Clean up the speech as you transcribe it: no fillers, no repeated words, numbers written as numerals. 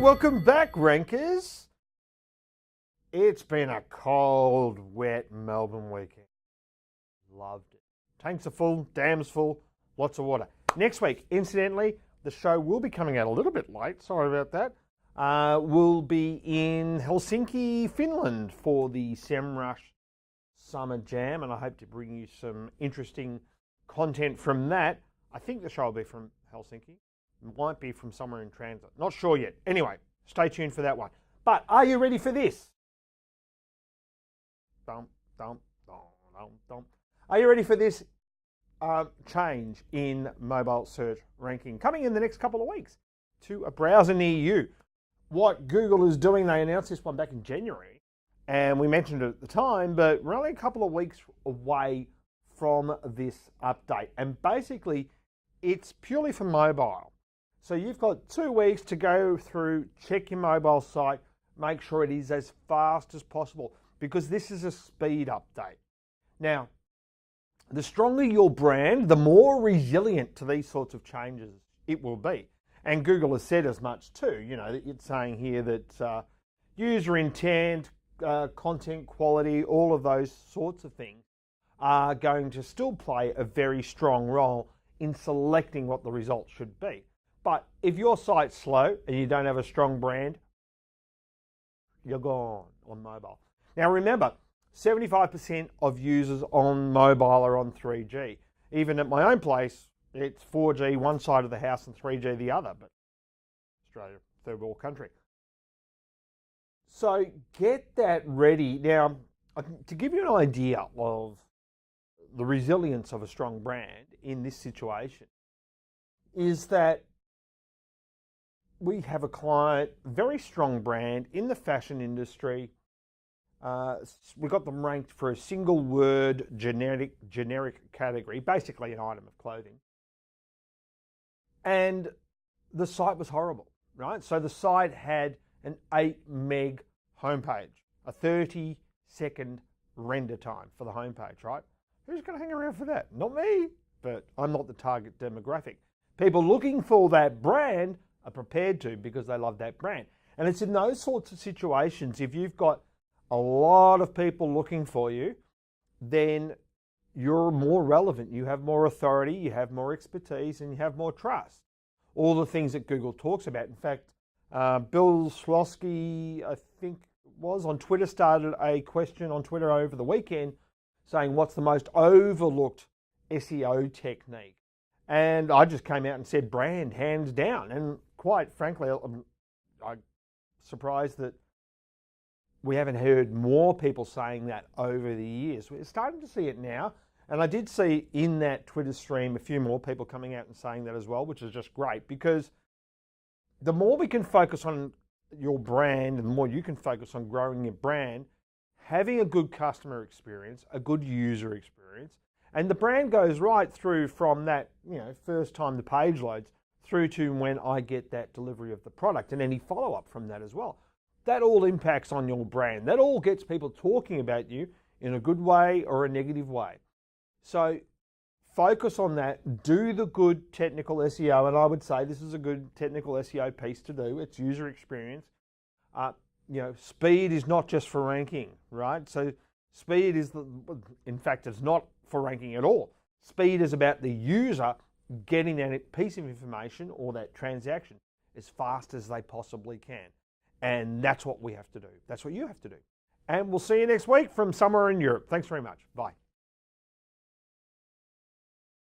welcome back, rankers. It's been a cold, wet Melbourne weekend. Loved it. Tanks are full, dams full, lots of water. Next week, incidentally, the show will be coming out a little bit late. Sorry about that. We'll be in Helsinki, Finland for the SEMrush Summer Jam, and I hope to bring you some interesting content from that. I think the show will be from Helsinki. It might be from somewhere in transit. Not sure yet. Anyway, stay tuned for that one. But are you ready for this? Dum, dum, dum, dum, dum. Are you ready for this change in mobile search ranking coming in the next couple of weeks to a browser near you? What Google is doing, they announced this one back in January, and we mentioned it at the time, but we're only a couple of weeks away from this update. And basically, it's purely for mobile. So you've got 2 weeks to go through, check your mobile site, make sure it is as fast as possible, because this is a speed update. Now, the stronger your brand, the more resilient to these sorts of changes it will be. And Google has said as much too. You know, it's saying here that user intent, content quality, all of those sorts of things are going to still play a very strong role in selecting what the results should be. But if your site's slow and you don't have a strong brand, you're gone on mobile. Now remember, 75% of users on mobile are on 3G. Even at my own place, it's 4G one side of the house and 3G the other, but Australia, third world country. So get that ready. Now, to give you an idea of the resilience of a strong brand in this situation, is that we have a client, very strong brand in the fashion industry. We got them ranked for a single word generic category, basically an item of clothing. And the site was horrible, right? So the site had an 8 meg homepage, a 30-second render time for the homepage, right? Who's going to hang around for that? Not me, but I'm not the target demographic. People looking for that brand are prepared to, because they love that brand. And it's in those sorts of situations, if you've got a lot of people looking for you, then you're more relevant. You have more authority, you have more expertise, and you have more trust. All the things that Google talks about. In fact, Bill Slosky, I think was, on Twitter, started a question on Twitter over the weekend saying, what's the most overlooked SEO technique? And I just came out and said brand, hands down. And quite frankly, I'm surprised that we haven't heard more people saying that over the years. We're starting to see it now. And I did see in that Twitter stream a few more people coming out and saying that as well, which is just great, because the more we can focus on your brand and the more you can focus on growing your brand, having a good customer experience, a good user experience, and the brand goes right through from that, first time the page loads through to when I get that delivery of the product and any follow-up from that as well. That all impacts on your brand. That all gets people talking about you in a good way or a negative way. So focus on that. Do the good technical SEO, and I would say this is a good technical SEO piece to do. It's user experience. Speed is not just for ranking, right? So speed is, in fact, it's not for ranking at all. Speed is about the user getting that piece of information or that transaction as fast as they possibly can. And that's what we have to do. That's what you have to do. And we'll see you next week from somewhere in Europe. Thanks very much. Bye.